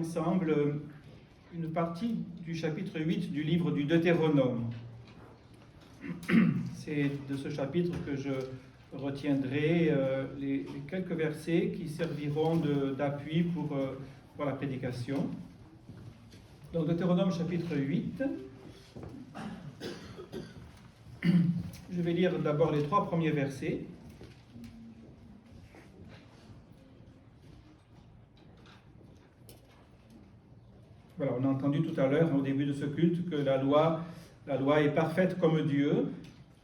ensemble une partie du chapitre 8 du livre du Deutéronome. C'est de ce chapitre que je retiendrai les quelques versets qui serviront d'appui pour la prédication. Donc Deutéronome chapitre 8. Je vais lire d'abord les 3 premiers versets. Voilà, on a entendu tout à l'heure, au début de ce culte, que la loi est parfaite comme Dieu.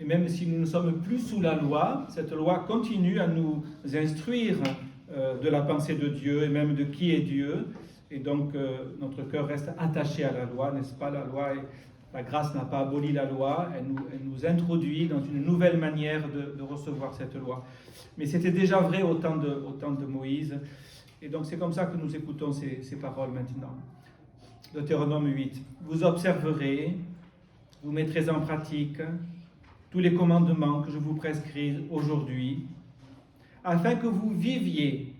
Et même si nous ne sommes plus sous la loi, cette loi continue à nous instruire de la pensée de Dieu et même de qui est Dieu. Et donc, notre cœur reste attaché à la loi, n'est-ce pas? La grâce n'a pas aboli la loi, elle nous introduit dans une nouvelle manière de recevoir cette loi. Mais c'était déjà vrai au temps de Moïse. Et donc, c'est comme ça que nous écoutons ces paroles maintenant. Deutéronome 8. Vous observerez, vous mettrez en pratique tous les commandements que je vous prescris aujourd'hui, afin que vous viviez,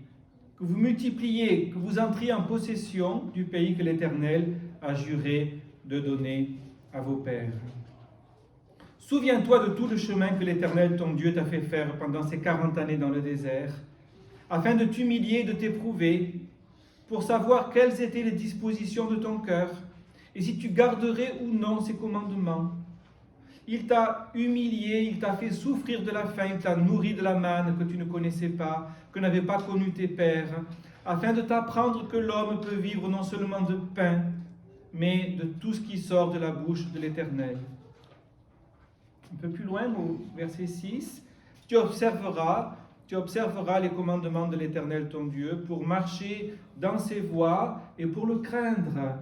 que vous multipliez, que vous entriez en possession du pays que l'Éternel a juré de donner à vos pères. Souviens-toi de tout le chemin que l'Éternel, ton Dieu, t'a fait faire pendant ces 40 années dans le désert, afin de t'humilier et de t'éprouver, pour savoir quelles étaient les dispositions de ton cœur, et si tu garderais ou non ses commandements. Il t'a humilié, il t'a fait souffrir de la faim, il t'a nourri de la manne que tu ne connaissais pas, que n'avaient pas connu tes pères, afin de t'apprendre que l'homme peut vivre non seulement de pain, mais de tout ce qui sort de la bouche de l'Éternel. Un peu plus loin, au verset 6, tu observeras les commandements de l'Éternel ton Dieu pour marcher dans ses voies et pour le craindre.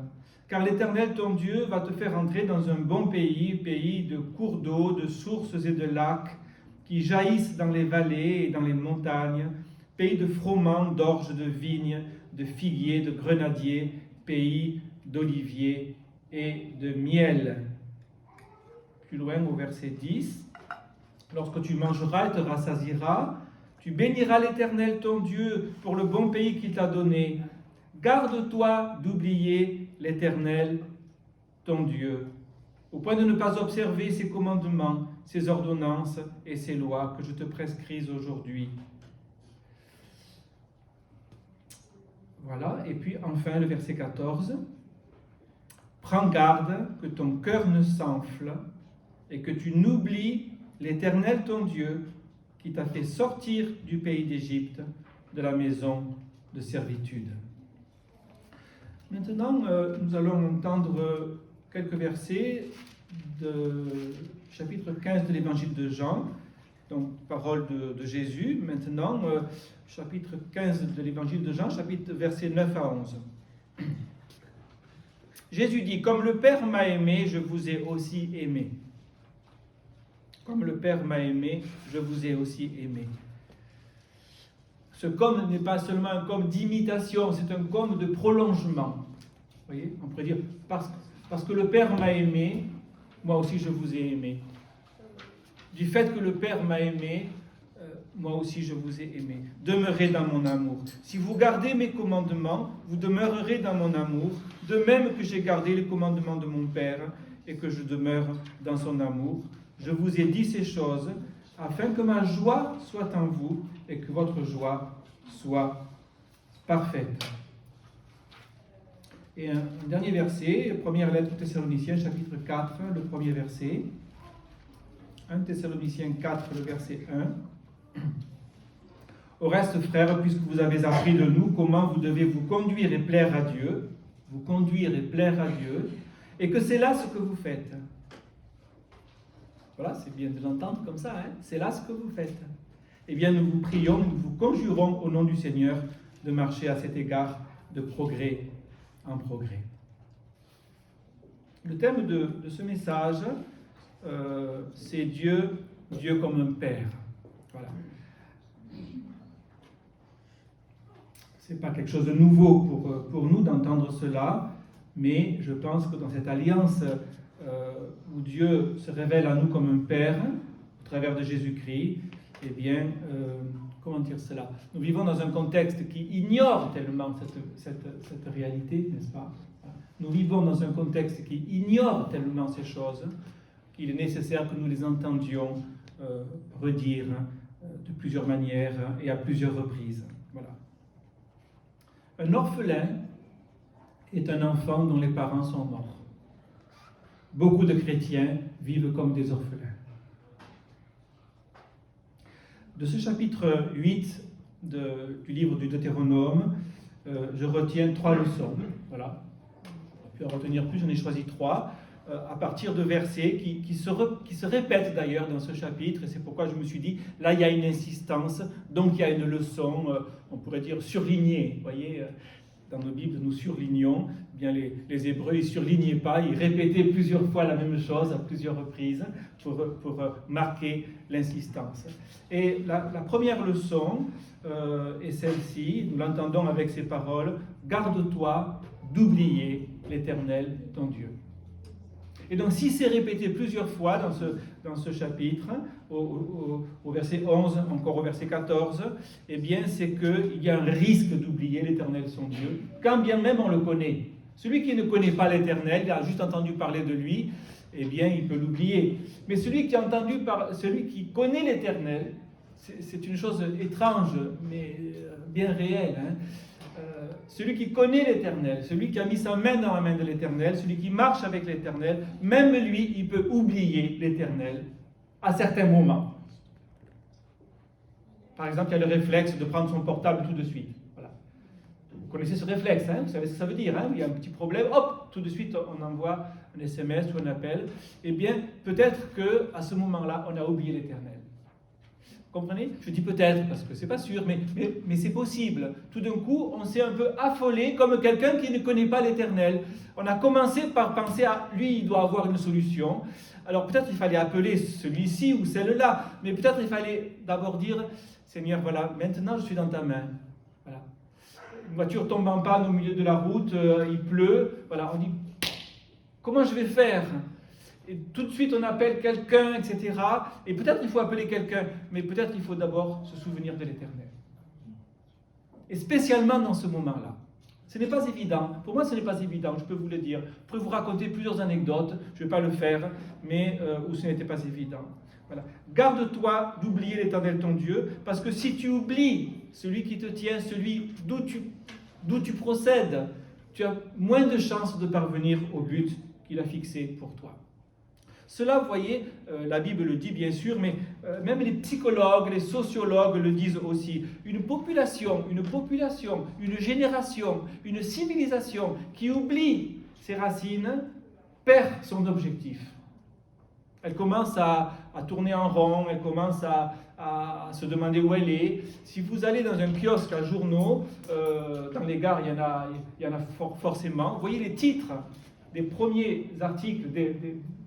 Car l'Éternel ton Dieu va te faire entrer dans un bon pays de cours d'eau, de sources et de lacs qui jaillissent dans les vallées et dans les montagnes, pays de froment, d'orges, de vignes, de figuiers, de grenadiers, pays d'oliviers et de miel. Plus loin au verset 10, lorsque tu mangeras et te rassasieras, tu béniras l'Éternel ton Dieu pour le bon pays qu'il t'a donné. Garde-toi d'oublier l'Éternel ton Dieu, au point de ne pas observer ses commandements, ses ordonnances et ses lois que je te prescris aujourd'hui. Voilà, et puis enfin le verset 14. Prends garde que ton cœur ne s'enfle et que tu n'oublies l'Éternel ton Dieu qui t'a fait sortir du pays d'Égypte, de la maison de servitude. Maintenant, nous allons entendre quelques versets de chapitre 15 de l'évangile de Jean, donc parole de Jésus. Maintenant, chapitre 15 de l'évangile de Jean, chapitre versets 9 à 11. Jésus dit, « Comme le Père m'a aimé, je vous ai aussi aimé. » Comme le Père m'a aimé, je vous ai aussi aimé. Ce comme n'est pas seulement un comme d'imitation, c'est un comme de prolongement. Vous voyez, on pourrait dire, parce que le Père m'a aimé, moi aussi je vous ai aimé. Du fait que le Père m'a aimé, moi aussi je vous ai aimé. Demeurez dans mon amour. Si vous gardez mes commandements, vous demeurerez dans mon amour, de même que j'ai gardé les commandements de mon Père et que je demeure dans son amour. Je vous ai dit ces choses afin que ma joie soit en vous et que votre joie soit parfaite. Et un dernier verset, première lettre aux Thessaloniciens, chapitre 4, le premier verset. 1 Thessaloniciens 4, le verset 1. Au reste, frères, puisque vous avez appris de nous comment vous devez vous conduire et plaire à Dieu, et que c'est là ce que vous faites. Voilà, c'est bien de l'entendre comme ça, hein? C'est là ce que vous faites. Eh bien, nous vous prions, nous vous conjurons au nom du Seigneur de marcher à cet égard de progrès en progrès. Le thème de ce message, c'est Dieu comme un Père. Voilà. Ce n'est pas quelque chose de nouveau pour nous d'entendre cela, mais je pense que dans cette alliance où Dieu se révèle à nous comme un Père, au travers de Jésus-Christ, eh bien, comment dire cela? Nous vivons dans un contexte qui ignore tellement cette réalité, n'est-ce pas? Nous vivons dans un contexte qui ignore tellement ces choses qu'il est nécessaire que nous les entendions redire de plusieurs manières et à plusieurs reprises. Voilà. Un orphelin est un enfant dont les parents sont morts. Beaucoup de chrétiens vivent comme des orphelins. De ce chapitre 8 du livre du Deutéronome, je retiens 3 leçons. Voilà. Je vais en retenir plus, j'en ai choisi 3, à partir de versets qui se répètent d'ailleurs dans ce chapitre, et c'est pourquoi je me suis dit, là il y a une insistance, donc il y a une leçon, on pourrait dire surlignée. Vous voyez, dans nos Bibles, nous surlignons. Eh bien, les Hébreux, ils ne surlignaient pas, ils répétaient plusieurs fois la même chose à plusieurs reprises pour marquer l'insistance. Et la première leçon est celle-ci, nous l'entendons avec ces paroles, « Garde-toi d'oublier l'Éternel, ton Dieu ». Et donc, si c'est répété plusieurs fois dans ce chapitre, au verset 11, encore au verset 14, eh bien, c'est qu'il y a un risque d'oublier l'Éternel, son Dieu, quand bien même on le connaît. Celui qui ne connaît pas l'Éternel, il a juste entendu parler de lui, eh bien, il peut l'oublier. Mais celui qui connaît l'Éternel, c'est une chose étrange, mais bien réelle, hein. Celui qui connaît l'Éternel, celui qui a mis sa main dans la main de l'Éternel, celui qui marche avec l'Éternel, même lui, il peut oublier l'Éternel à certains moments. Par exemple, il y a le réflexe de prendre son portable tout de suite. Voilà. Vous connaissez ce réflexe, hein? Vous savez ce que ça veut dire, hein? Il y a un petit problème, hop, tout de suite on envoie un SMS ou un appel. Eh bien, peut-être qu'à ce moment-là, on a oublié l'Éternel. Comprenez? Je dis peut-être, parce que c'est pas sûr, mais c'est possible. Tout d'un coup, on s'est un peu affolé comme quelqu'un qui ne connaît pas l'Éternel. On a commencé par penser à lui, il doit avoir une solution. Alors peut-être il fallait appeler celui-ci ou celle-là, mais peut-être il fallait d'abord dire, Seigneur, voilà, maintenant je suis dans ta main. Voilà. Une voiture tombe en panne au milieu de la route, il pleut, voilà, on dit, comment je vais faire? Et tout de suite on appelle quelqu'un, etc. Et peut-être il faut appeler quelqu'un, mais peut-être il faut d'abord se souvenir de l'Éternel. Et spécialement dans ce moment-là. Ce n'est pas évident. Pour moi, ce n'est pas évident, je peux vous le dire. Je pourrais vous raconter plusieurs anecdotes, je ne vais pas le faire, mais où ce n'était pas évident. Voilà. Garde-toi d'oublier l'Éternel ton Dieu, parce que si tu oublies celui qui te tient, celui d'où tu procèdes, tu as moins de chances de parvenir au but qu'il a fixé pour toi. Cela, vous voyez, la Bible le dit bien sûr, mais même les psychologues, les sociologues le disent aussi. Une population, une génération, une civilisation qui oublie ses racines perd son objectif. Elle commence à tourner en rond, elle commence à se demander où elle est. Si vous allez dans un kiosque à journaux, dans les gares, il y en a forcément. Vous voyez les titres des premiers articles,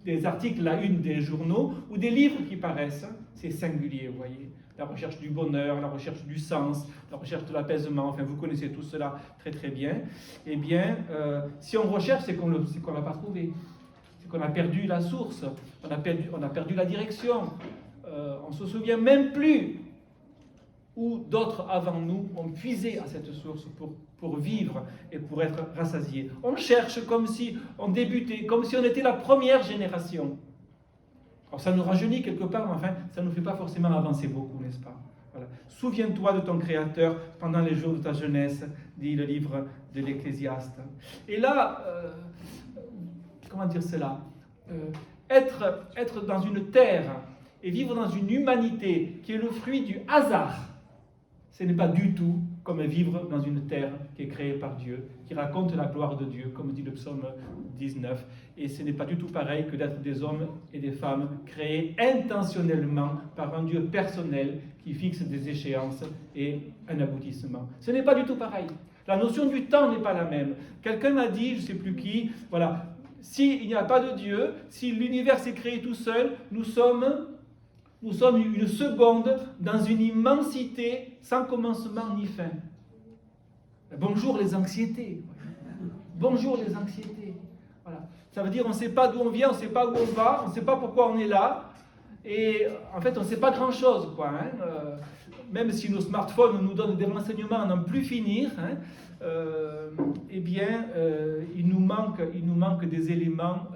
des articles à une des journaux, ou des livres qui paraissent, c'est singulier, vous voyez. La recherche du bonheur, la recherche du sens, la recherche de l'apaisement, enfin vous connaissez tout cela très très bien. Eh bien, si on recherche, c'est qu'on ne l'a pas trouvé. C'est qu'on a perdu la source, on a perdu la direction. On ne se souvient même plus où d'autres avant nous ont puisé à cette source pour vivre et pour être rassasiés. On cherche comme si on débutait, comme si on était la première génération. Alors ça nous rajeunit quelque part, mais enfin, ça ne nous fait pas forcément avancer beaucoup, n'est-ce pas? Voilà. Souviens-toi de ton Créateur pendant les jours de ta jeunesse, dit le livre de l'Ecclésiaste. Et là, comment dire cela? Être dans une terre et vivre dans une humanité qui est le fruit du hasard, ce n'est pas du tout comme vivre dans une terre qui est créée par Dieu, qui raconte la gloire de Dieu, comme dit le psaume 19. Et ce n'est pas du tout pareil que d'être des hommes et des femmes créés intentionnellement par un Dieu personnel qui fixe des échéances et un aboutissement. Ce n'est pas du tout pareil. La notion du temps n'est pas la même. Quelqu'un m'a dit, je ne sais plus qui, voilà, s'il n'y a pas de Dieu, si l'univers s'est créé tout seul, nous sommes une seconde dans une immensité sans commencement ni fin. Bonjour les anxiétés. Bonjour les anxiétés. Voilà. Ça veut dire on ne sait pas d'où on vient, on ne sait pas où on va, on ne sait pas pourquoi on est là. et en fait on ne sait pas grand-chose, quoi. Même si nos smartphones nous donnent des renseignements à n'en plus finir, eh bien, il nous manque des éléments,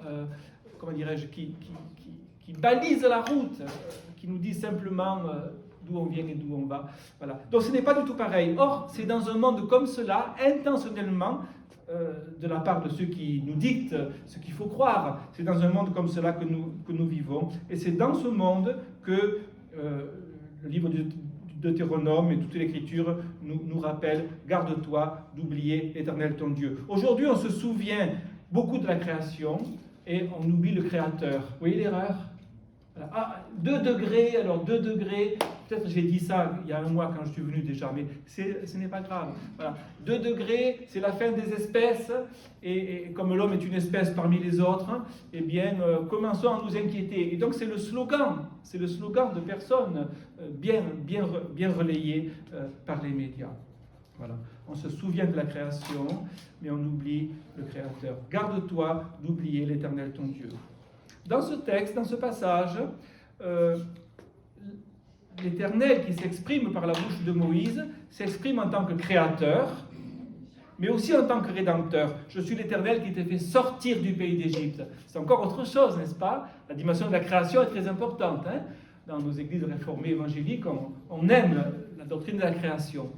comment dirais-je, qui balisent la route, qui nous disent simplement d'où on vient et d'où on va. Voilà. Donc ce n'est pas du tout pareil. Or, c'est dans un monde comme cela, intentionnellement, de la part de ceux qui nous dictent ce qu'il faut croire, c'est dans un monde comme cela que nous vivons. Et c'est dans ce monde que le livre du Deutéronome et toute l'Écriture nous rappelle: garde-toi d'oublier l'Éternel ton Dieu. Aujourd'hui, on se souvient beaucoup de la création et on oublie le Créateur. Vous voyez l'erreur? Voilà. Ah, 2 degrés, alors 2 degrés, peut-être j'ai dit ça il y a un mois quand je suis venu déjà, mais ce n'est pas grave. Voilà. 2 degrés, c'est la fin des espèces, et comme l'homme est une espèce parmi les autres, eh bien, commençons à nous inquiéter. Et donc c'est le slogan de personnes bien relayé par les médias. Voilà. On se souvient de la création, mais on oublie le Créateur. Garde-toi d'oublier l'Éternel ton Dieu. Dans ce texte, dans ce passage, l'Éternel qui s'exprime par la bouche de Moïse s'exprime en tant que créateur, mais aussi en tant que rédempteur. Je suis l'Éternel qui t'a fait sortir du pays d'Égypte. C'est encore autre chose, n'est-ce pas? La dimension de la création est très importante. Dans nos églises réformées évangéliques, on aime la doctrine de la création.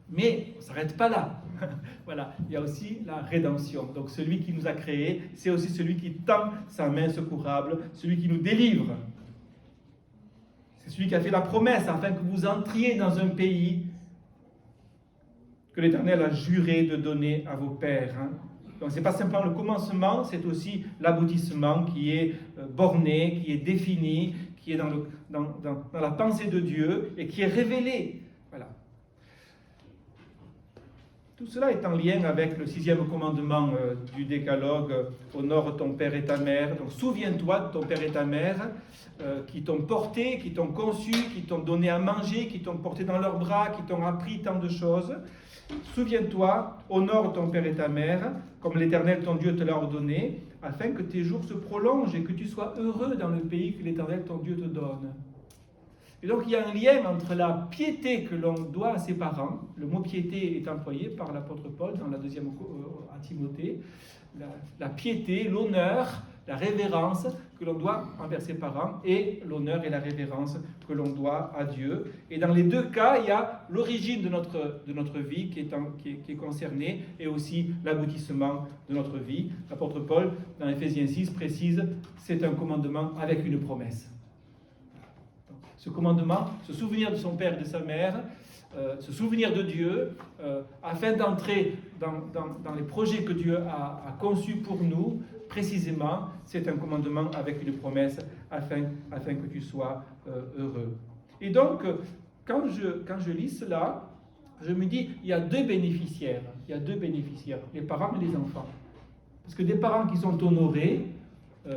Mais on ne s'arrête pas là. Voilà, il y a aussi la rédemption. Donc celui qui nous a créés, c'est aussi celui qui tend sa main secourable, celui qui nous délivre. C'est celui qui a fait la promesse afin que vous entriez dans un pays que l'Éternel a juré de donner à vos pères. Donc ce n'est pas simplement le commencement, c'est aussi l'aboutissement qui est borné, qui est défini, qui est dans la pensée de Dieu et qui est révélé. Voilà. Tout cela est en lien avec le 6e commandement du Décalogue: honore ton père et ta mère. Donc souviens-toi de ton père et ta mère qui t'ont porté, qui t'ont conçu, qui t'ont donné à manger, qui t'ont porté dans leurs bras, qui t'ont appris tant de choses. Souviens-toi, honore ton père et ta mère, comme l'Éternel ton Dieu te l'a ordonné, afin que tes jours se prolongent et que tu sois heureux dans le pays que l'Éternel ton Dieu te donne. Et donc il y a un lien entre la piété que l'on doit à ses parents, le mot piété est employé par l'apôtre Paul dans la 2e à Timothée, la piété, l'honneur, la révérence que l'on doit envers ses parents, et l'honneur et la révérence que l'on doit à Dieu. Et dans les deux cas, il y a l'origine de notre vie qui est concernée, et aussi l'aboutissement de notre vie. L'apôtre Paul, dans Éphésiens 6, précise: c'est un commandement avec une promesse. Ce commandement, se souvenir de son père et de sa mère, se souvenir de Dieu, afin d'entrer dans les projets que Dieu a conçus pour nous, précisément, c'est un commandement avec une promesse, afin que tu sois heureux. Et donc, quand je lis cela, je me dis, il y a 2 bénéficiaires. Il y a 2 bénéficiaires, les parents et les enfants. Parce que des parents qui sont honorés,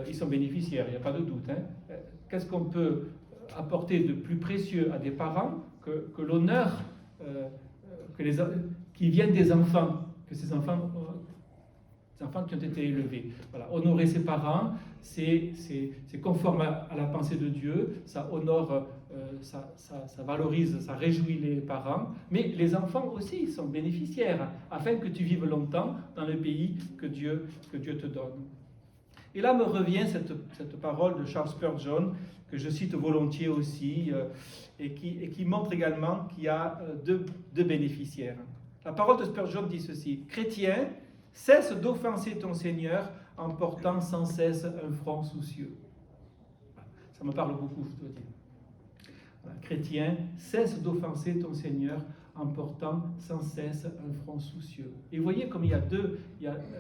ils sont bénéficiaires, il n'y a pas de doute. Qu'est-ce qu'on peut apporter de plus précieux à des parents que l'honneur qui viennent des enfants, que ces enfants qui ont été élevés. Voilà. Honorer ses parents, c'est conforme à la pensée de Dieu, ça honore, ça valorise, ça réjouit les parents, mais les enfants aussi sont bénéficiaires, afin que tu vives longtemps dans le pays que Dieu te donne. Et là me revient cette parole de Charles Spurgeon, que je cite volontiers aussi, et qui montre également qu'il y a deux bénéficiaires. La parole de Spurgeon dit ceci: « Chrétien, cesse d'offenser ton Seigneur en portant sans cesse un front soucieux. » Ça me parle beaucoup, je dois dire. Voilà. Chrétien, cesse d'offenser ton Seigneur en portant sans cesse un front soucieux. Et vous voyez comme il y a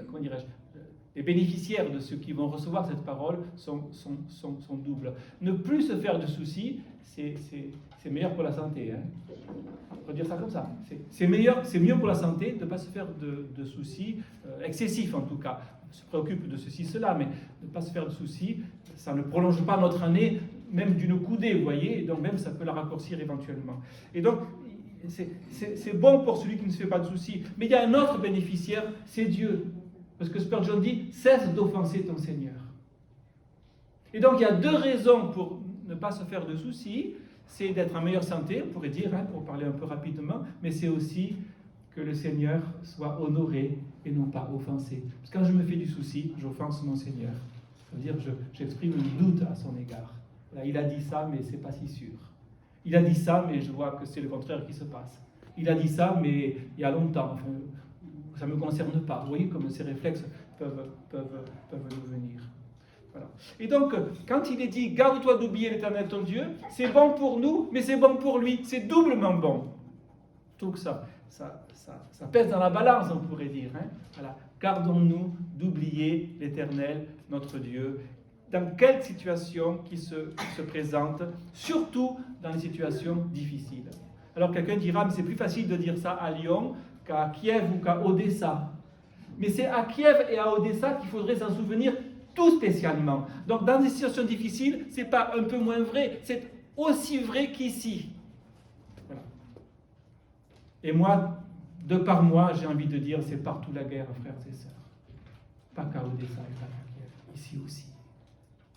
comment dirais-je, les bénéficiaires de ceux qui vont recevoir cette parole sont doubles. Ne plus se faire de soucis, c'est meilleur pour la santé. On peut dire ça comme ça. C'est mieux pour la santé de ne pas se faire de soucis excessifs en tout cas. On se préoccupe de ceci, cela, mais de ne pas se faire de soucis, ça ne prolonge pas notre année, même d'une coudée, vous voyez, et donc même ça peut la raccourcir éventuellement. Et donc, c'est bon pour celui qui ne se fait pas de soucis. Mais il y a un autre bénéficiaire, c'est Dieu. Parce que Spurgeon dit, cesse d'offenser ton Seigneur. Et donc il y a deux raisons pour ne pas se faire de soucis. C'est d'être en meilleure santé, on pourrait dire, pour parler un peu rapidement, mais c'est aussi que le Seigneur soit honoré et non pas offensé. Parce que quand je me fais du souci, j'offense mon Seigneur. Ça veut dire que j'exprime un doute à son égard. Là, il a dit ça, mais c'est pas si sûr. Il a dit ça, mais je vois que c'est le contraire qui se passe. Il a dit ça, mais il y a longtemps. Enfin, ça ne me concerne pas. Vous voyez comme ces réflexes peuvent nous venir. Voilà. Et donc, quand il est dit « Garde-toi d'oublier l'Éternel ton Dieu », c'est bon pour nous, mais c'est bon pour lui. C'est doublement bon. Je trouve que ça pèse dans la balance, on pourrait dire. Voilà. Gardons-nous d'oublier l'Éternel, notre Dieu, dans quelle situation qui se présente, surtout dans les situations difficiles. Alors quelqu'un dira, mais c'est plus facile de dire ça à Lyon qu'à Kiev ou qu'à Odessa. Mais c'est à Kiev et à Odessa qu'il faudrait s'en souvenir tout spécialement. Donc dans des situations difficiles, ce n'est pas un peu moins vrai, c'est aussi vrai qu'ici. Voilà. Et moi, de par moi, j'ai envie de dire, c'est partout la guerre, frères et sœurs. Pas qu'à Odessa et pas qu'à Kiev, ici aussi.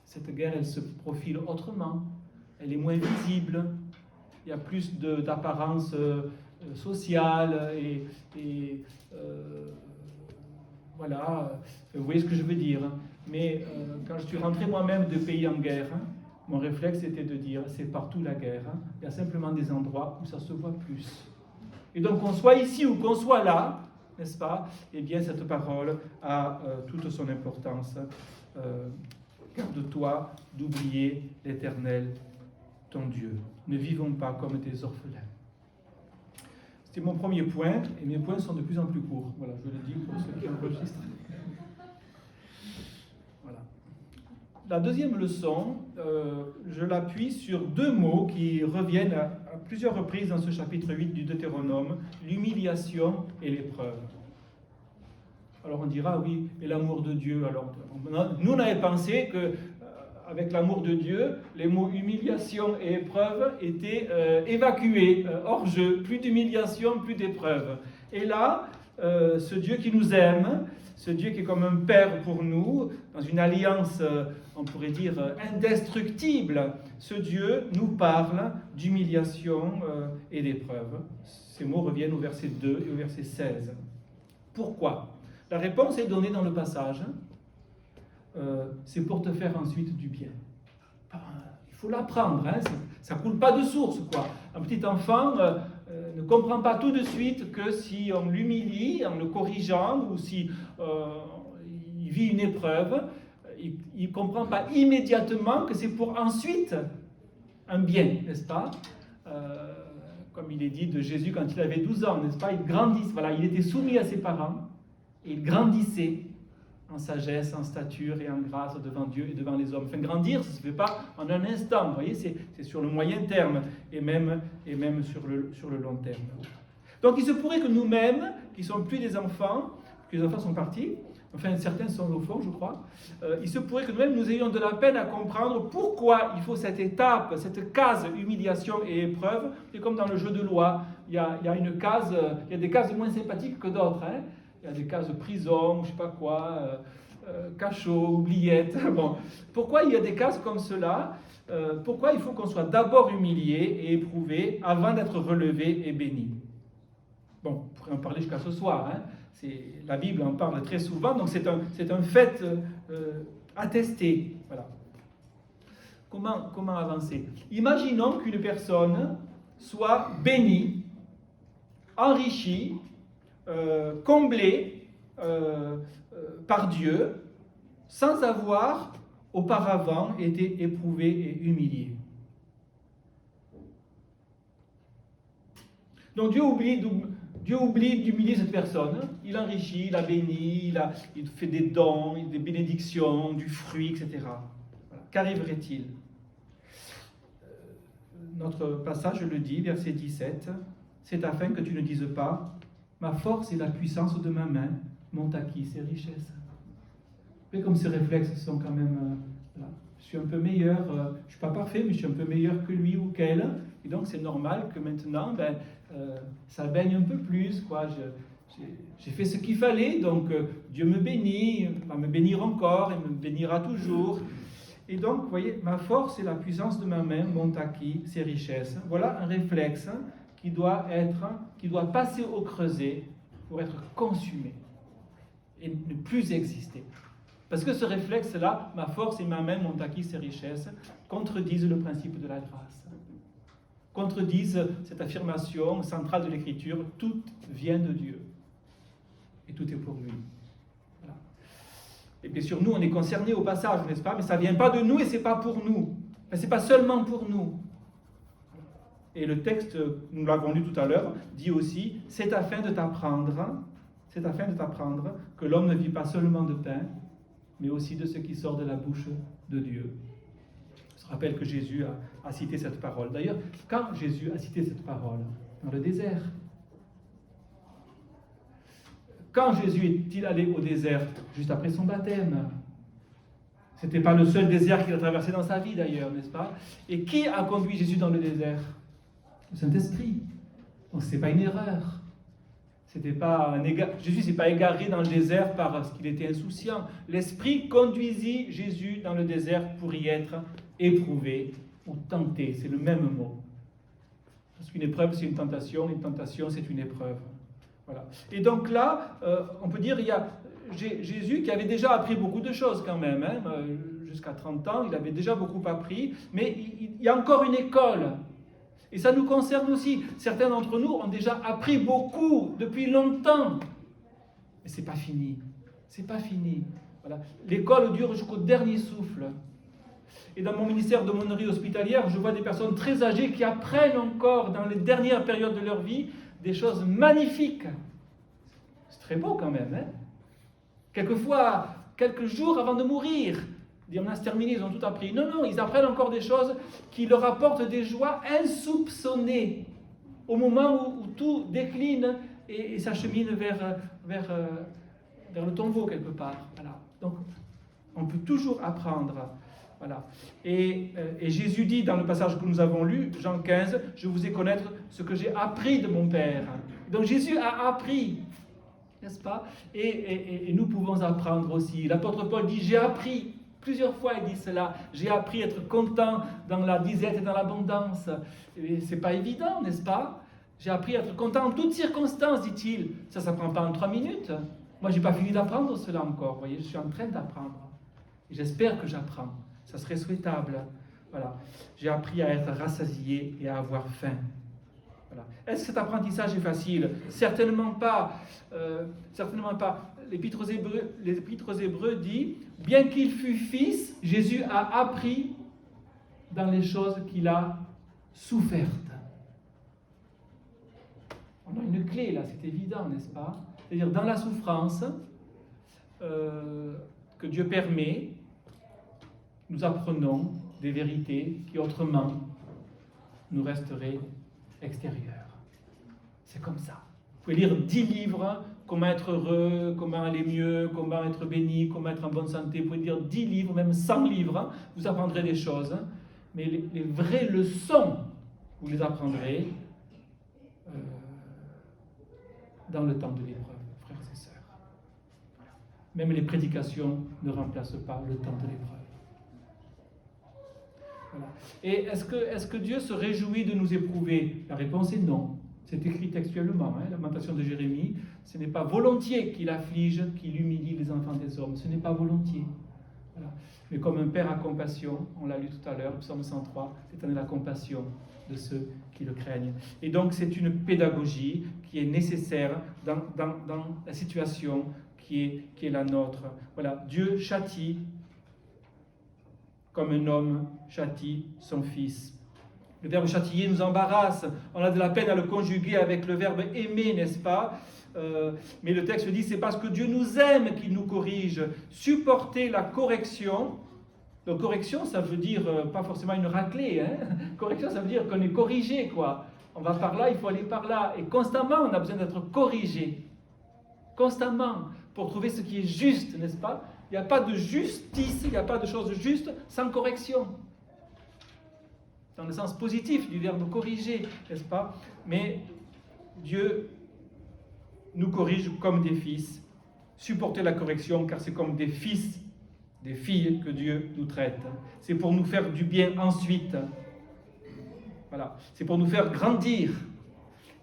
Cette guerre, elle se profile autrement, elle est moins visible, il y a plus d'apparence sociale et voilà, vous voyez ce que je veux dire. Mais quand je suis rentré moi-même de pays en guerre, mon réflexe était de dire, c'est partout la guerre, il y a simplement des endroits où ça se voit plus. Et donc qu'on soit ici ou qu'on soit là, n'est-ce pas, eh bien cette parole a toute son importance. Garde-toi d'oublier l'Éternel, ton Dieu. Ne vivons pas comme des orphelins. C'était mon premier point, et mes points sont de plus en plus courts. Voilà, je le dis pour ceux qui enregistrent. Voilà. La deuxième leçon, je l'appuie sur deux mots qui reviennent à plusieurs reprises dans ce chapitre 8 du Deutéronome, l'humiliation et l'épreuve. Alors on dira, oui, et l'amour de Dieu. Alors, nous, on avait pensé qu'avec l'amour de Dieu, les mots humiliation et épreuve étaient évacués, hors jeu. Plus d'humiliation, plus d'épreuve. Et là, ce Dieu qui nous aime, ce Dieu qui est comme un père pour nous, dans une alliance, on pourrait dire, indestructible, ce Dieu nous parle d'humiliation et d'épreuve. Ces mots reviennent au verset 2 et au verset 16. Pourquoi ? La réponse est donnée dans le passage. C'est pour te faire ensuite du bien. Il faut l'apprendre, ça ne coule pas de source, quoi. Un petit enfant ne comprend pas tout de suite que si on l'humilie en le corrigeant ou si il vit une épreuve, il ne comprend pas immédiatement que c'est pour ensuite un bien, n'est-ce pas ? Comme il est dit de Jésus quand il avait 12 ans, n'est-ce pas ? Il grandissait, voilà, il était soumis à ses parents. Et il grandissait en sagesse, en stature et en grâce devant Dieu et devant les hommes. Enfin, grandir, ça ne se fait pas en un instant, vous voyez, c'est sur le moyen terme et même sur le long terme. Donc il se pourrait que nous-mêmes, qui ne sommes plus des enfants, que les enfants sont partis, enfin certains sont au fond, je crois, il se pourrait que nous-mêmes nous ayons de la peine à comprendre pourquoi il faut cette étape, cette case humiliation et épreuve. C'est comme dans le jeu de loi, il y a une case, il y a des cases moins sympathiques que d'autres, Il y a des cases de prison, ou je ne sais pas quoi, cachot, oubliette. Bon. Pourquoi il y a des cases comme cela ? Pourquoi il faut qu'on soit d'abord humilié et éprouvé avant d'être relevé et béni ? Bon, on pourrait en parler jusqu'à ce soir. La Bible en parle très souvent, donc c'est un fait attesté. Voilà. Comment avancer ? Imaginons qu'une personne soit bénie, enrichie, comblé par Dieu sans avoir auparavant été éprouvé et humilié. Donc Dieu oublie d'humilier cette personne, il enrichit, il la bénit, il fait des dons, des bénédictions, du fruit, etc. Voilà. Qu'arriverait-il ? Notre passage le dit, verset 17, « C'est afin que tu ne dises pas « Ma force et la puissance de ma main m'ont acquis ces richesses. » Mais comme ces réflexes sont quand même... Voilà. Je suis un peu meilleur, je ne suis pas parfait, mais je suis un peu meilleur que lui ou qu'elle. Et donc c'est normal que maintenant, ça baigne un peu plus. Quoi. J'ai fait ce qu'il fallait, donc Dieu me bénit, va me bénir encore, et me bénira toujours. Et donc, vous voyez, ma force et la puissance de ma main m'ont acquis ces richesses. Voilà un réflexe qui doit passer au creuset pour être consumé et ne plus exister. Parce que ce réflexe-là, ma force et ma main m'ont acquis ces richesses, contredisent le principe de la grâce. Contredisent cette affirmation centrale de l'Écriture, tout vient de Dieu. Et tout est pour lui. Voilà. Et bien sûr, nous, on est concernés au passage, n'est-ce pas? Mais ça ne vient pas de nous et ce n'est pas pour nous. Ce n'est pas seulement pour nous. Et le texte, nous l'avons lu tout à l'heure, dit aussi, c'est afin de t'apprendre que l'homme ne vit pas seulement de pain, mais aussi de ce qui sort de la bouche de Dieu. Je rappelle que Jésus a cité cette parole. D'ailleurs, quand Jésus a cité cette parole? Dans le désert. Quand Jésus est-il allé au désert? Juste après son baptême. Ce n'était pas le seul désert qu'il a traversé dans sa vie d'ailleurs, n'est-ce pas? Et qui a conduit Jésus dans le désert? Le Saint-Esprit. Donc ce n'est pas une erreur. Jésus ne s'est pas égaré dans le désert parce qu'il était insouciant. L'Esprit conduisit Jésus dans le désert pour y être éprouvé ou tenté. C'est le même mot. Parce qu'une épreuve, c'est une tentation c'est une épreuve. Voilà. Et donc là, on peut dire, il y a Jésus qui avait déjà appris beaucoup de choses quand même. Jusqu'à 30 ans, il avait déjà beaucoup appris. Mais il y a encore une école. Et ça nous concerne aussi. Certains d'entre nous ont déjà appris beaucoup depuis longtemps. Mais ce n'est pas fini. C'est pas fini. Voilà. L'école dure jusqu'au dernier souffle. Et dans mon ministère d'aumônerie hospitalière, je vois des personnes très âgées qui apprennent encore dans les dernières périodes de leur vie des choses magnifiques. C'est très beau quand même. Quelquefois, quelques jours avant de mourir, on a terminé, ils ont tout appris. Non, ils apprennent encore des choses qui leur apportent des joies insoupçonnées au moment où tout décline et s'achemine vers le tombeau quelque part. Voilà. Donc, on peut toujours apprendre. Voilà. Et Jésus dit dans le passage que nous avons lu, Jean 15, « Je vous ai connaître ce que j'ai appris de mon Père. » Donc Jésus a appris, n'est-ce pas? Et nous pouvons apprendre aussi. L'apôtre Paul dit « J'ai appris ». Plusieurs fois, il dit cela. J'ai appris à être content dans la disette et dans l'abondance. Ce n'est pas évident, n'est-ce pas? J'ai appris à être content en toutes circonstances, dit-il. Ça ne prend pas en 3 minutes. Moi, je n'ai pas fini d'apprendre cela encore. Vous voyez, je suis en train d'apprendre. Et j'espère que j'apprends. Ça serait souhaitable. Voilà. J'ai appris à être rassasié et à avoir faim. Voilà. Est-ce que cet apprentissage est facile? Certainement pas. Certainement pas. L'Épître aux Hébreux dit, bien qu'il fût fils, Jésus a appris dans les choses qu'il a souffertes. On a une clé là, c'est évident, n'est-ce pas? C'est-à-dire dans la souffrance que Dieu permet, nous apprenons des vérités qui autrement nous resteraient extérieures. C'est comme ça. Vous pouvez lire 10 livres, comment être heureux, comment aller mieux, comment être béni, comment être en bonne santé. Vous pouvez lire 10 livres, même 100 livres, vous apprendrez des choses. Mais les vraies leçons, vous les apprendrez dans le temps de l'épreuve, frères et sœurs. Voilà. Même les prédications ne remplacent pas le temps de l'épreuve. Voilà. Et est-ce que Dieu se réjouit de nous éprouver? La réponse est non. C'est écrit textuellement, Lamentation de Jérémie. Ce n'est pas volontiers qu'il afflige, qu'il humilie les enfants des hommes. Ce n'est pas volontiers. Voilà. Mais comme un père a compassion, on l'a lu tout à l'heure, psaume 103, l'Éternel a compassion de ceux qui le craignent. Et donc c'est une pédagogie qui est nécessaire dans la situation qui est la nôtre. Voilà. Dieu châtie comme un homme châtie son fils. Le verbe châtier nous embarrasse. On a de la peine à le conjuguer avec le verbe aimer, n'est-ce pas? Mais le texte dit, c'est parce que Dieu nous aime qu'il nous corrige. Supporter la correction. Donc correction, ça veut dire pas forcément une raclée. Correction, ça veut dire qu'on est corrigé, quoi. On va par là, il faut aller par là. Et constamment, on a besoin d'être corrigé. Constamment, pour trouver ce qui est juste, n'est-ce pas? Il n'y a pas de justice, il n'y a pas de chose juste sans correction. Dans le sens positif du verbe corriger, n'est-ce pas? Mais Dieu nous corrige comme des fils. Supporter la correction, car c'est comme des fils des filles que Dieu nous traite. C'est pour nous faire du bien ensuite. Voilà. C'est pour nous faire grandir.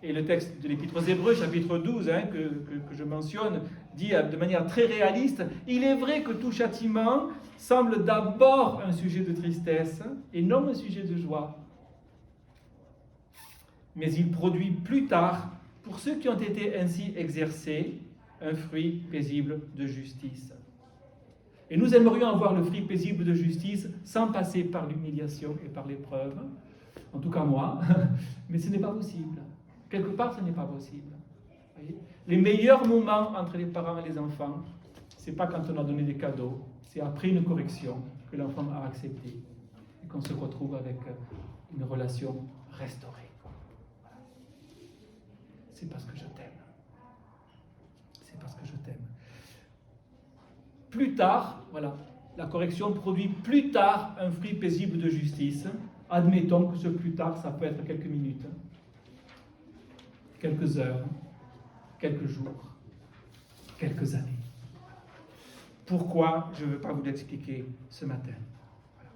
Et le texte de l'Épître aux Hébreux, chapitre 12, que je mentionne, dit de manière très réaliste, il est vrai que tout châtiment semble d'abord un sujet de tristesse et non un sujet de joie. Mais il produit plus tard, pour ceux qui ont été ainsi exercés, un fruit paisible de justice. Et nous aimerions avoir le fruit paisible de justice sans passer par l'humiliation et par l'épreuve. En tout cas moi, mais ce n'est pas possible. Quelque part, ce n'est pas possible. Voyez, les meilleurs moments entre les parents et les enfants, ce n'est pas quand on a donné des cadeaux, c'est après une correction que l'enfant a accepté et qu'on se retrouve avec une relation restaurée. Voilà. C'est parce que je t'aime. C'est parce que je t'aime. Plus tard, voilà, la correction produit plus tard un fruit paisible de justice. Admettons que ce plus tard, ça peut être quelques minutes, quelques heures, quelques jours, quelques années. Pourquoi? Je ne veux pas vous l'expliquer ce matin. Voilà.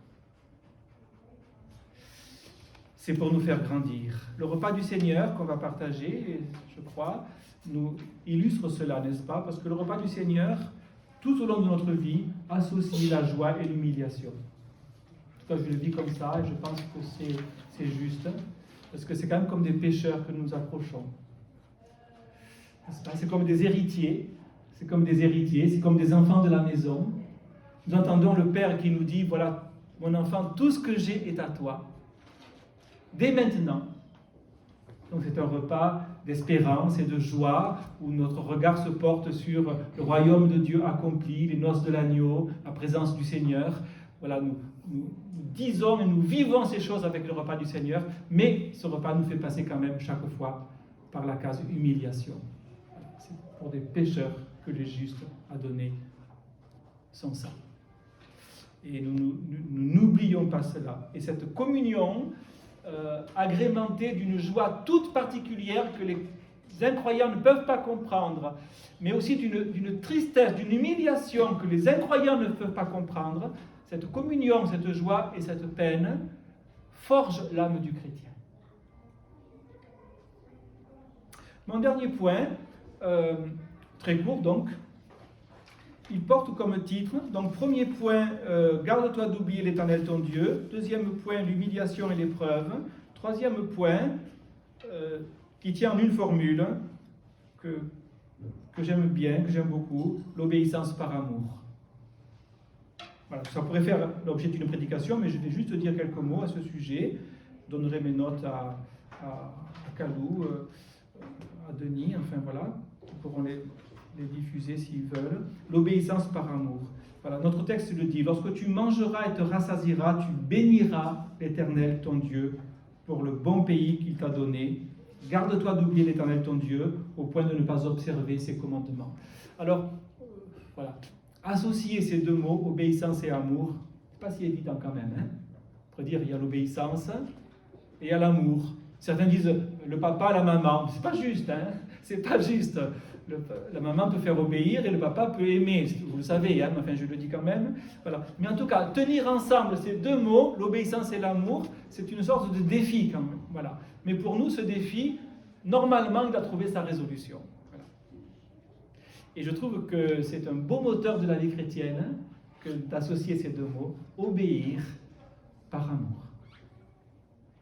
C'est pour nous faire grandir. Le repas du Seigneur qu'on va partager, je crois, nous illustre cela, n'est-ce pas? Parce que le repas du Seigneur, tout au long de notre vie, associe la joie et l'humiliation. En tout cas, je le dis comme ça, et je pense que c'est juste, parce que c'est quand même comme des pécheurs que nous nous approchons. C'est comme des héritiers, c'est comme des enfants de la maison. Nous entendons le Père qui nous dit, voilà, mon enfant, tout ce que j'ai est à toi. Dès maintenant. Donc c'est un repas d'espérance et de joie, où notre regard se porte sur le royaume de Dieu accompli, les noces de l'agneau, la présence du Seigneur. Voilà, nous disons et nous vivons ces choses avec le repas du Seigneur, mais ce repas nous fait passer quand même chaque fois par la case humiliation. Voilà, c'est pour des pécheurs que le juste a donné son sang. Et nous n'oublions pas cela. Et cette communion agrémentée d'une joie toute particulière que les incroyants ne peuvent pas comprendre, mais aussi d'une tristesse, d'une humiliation que les incroyants ne peuvent pas comprendre, cette communion, cette joie et cette peine forgent l'âme du chrétien. Mon dernier point, très court donc, il porte comme titre, donc premier point, garde-toi d'oublier l'Éternel ton Dieu. Deuxième point, l'humiliation et l'épreuve. Troisième point, qui tient en une formule, que j'aime bien, que j'aime beaucoup, l'obéissance par amour. Voilà, ça pourrait faire l'objet d'une prédication, mais je vais juste dire quelques mots à ce sujet. Je donnerai mes notes à Kalou, à Denis, enfin voilà, ils pourront les diffuser s'ils veulent. L'obéissance par amour. Voilà, notre texte le dit, lorsque tu mangeras et te rassasieras, tu béniras l'Éternel ton Dieu pour le bon pays qu'il t'a donné. Garde-toi d'oublier l'Éternel ton Dieu au point de ne pas observer ses commandements. Alors, voilà, associer ces deux mots, obéissance et amour, c'est pas si évident quand même. On pourrait dire il y a l'obéissance et il y a l'amour. Certains disent le papa, la maman. C'est pas juste, c'est pas juste. La maman peut faire obéir et le papa peut aimer. Vous le savez, enfin je le dis quand même. Voilà. Mais en tout cas, tenir ensemble ces deux mots, l'obéissance et l'amour, c'est une sorte de défi quand même. Voilà. Mais pour nous, ce défi, normalement, il a trouvé sa résolution. Voilà. Et je trouve que c'est un beau moteur de la vie chrétienne que d'associer ces deux mots, obéir par amour.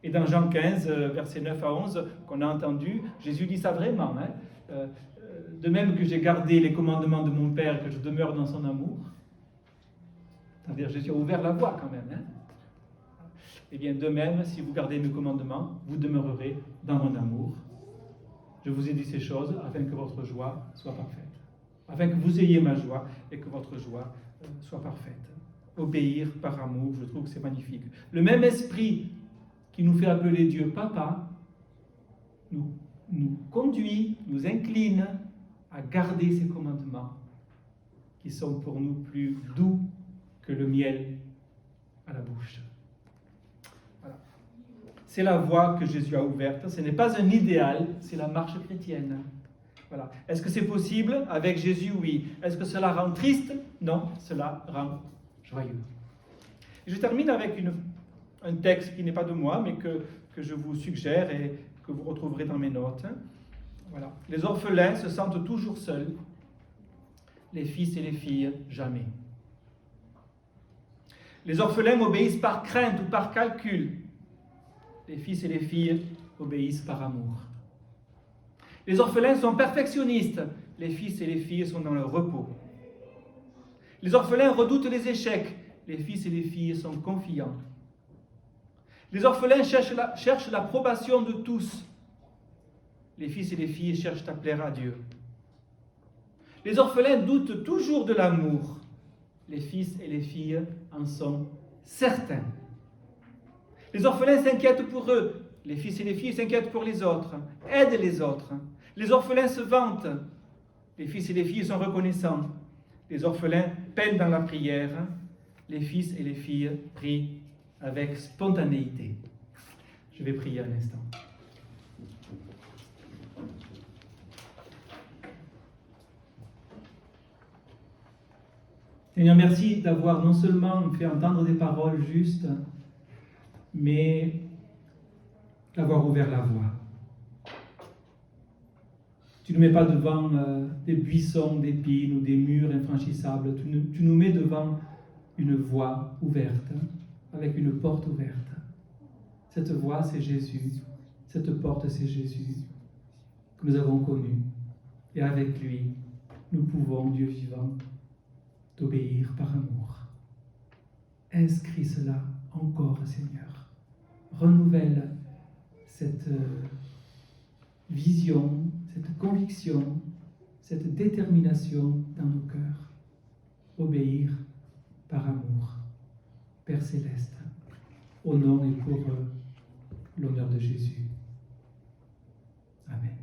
Et dans Jean 15, versets 9 à 11, qu'on a entendu, Jésus dit ça vraiment. De même que j'ai gardé les commandements de mon Père, que je demeure dans son amour. C'est-à-dire, Jésus a ouvert la voie quand même. Eh bien, de même, si vous gardez mes commandements, vous demeurerez dans mon amour. Je vous ai dit ces choses afin que votre joie soit parfaite. Afin que vous ayez ma joie et que votre joie soit parfaite. Obéir par amour, je trouve que c'est magnifique. Le même esprit qui nous fait appeler Dieu Papa, nous conduit, nous incline à garder ses commandements, qui sont pour nous plus doux que le miel à la bouche. Voilà. C'est la voie que Jésus a ouverte. Ce n'est pas un idéal, c'est la marche chrétienne. Voilà. Est-ce que c'est possible avec Jésus? Oui. Est-ce que cela rend triste? Non, cela rend joyeux. Et je termine avec un texte qui n'est pas de moi, mais que je vous suggère et que vous retrouverez dans mes notes. Voilà. Les orphelins se sentent toujours seuls, les fils et les filles jamais. Les orphelins obéissent par crainte ou par calcul, les fils et les filles obéissent par amour. Les orphelins sont perfectionnistes, les fils et les filles sont dans le repos. Les orphelins redoutent les échecs, les fils et les filles sont confiants. Les orphelins cherchent l'approbation de tous, les fils et les filles cherchent à plaire à Dieu. Les orphelins doutent toujours de l'amour, les fils et les filles en sont certains. Les orphelins s'inquiètent pour eux, les fils et les filles s'inquiètent pour les autres, aident les autres. Les orphelins se vantent, les fils et les filles sont reconnaissants. Les orphelins peinent dans la prière, les fils et les filles prient avec spontanéité. Je vais prier un instant. Seigneur, merci d'avoir non seulement fait entendre des paroles justes, mais d'avoir ouvert la voie. Tu ne nous mets pas devant des buissons d'épines ou des murs infranchissables. Tu nous mets devant une voie ouverte, avec une porte ouverte. Cette voie, c'est Jésus. Cette porte, c'est Jésus que nous avons connu. Et avec lui, nous pouvons, Dieu vivant, t'obéir par amour. Inscris cela encore, Seigneur. Renouvelle cette vision, cette conviction, cette détermination dans nos cœurs. Obéir par amour. Père Céleste, au nom et pour l'honneur de Jésus. Amen.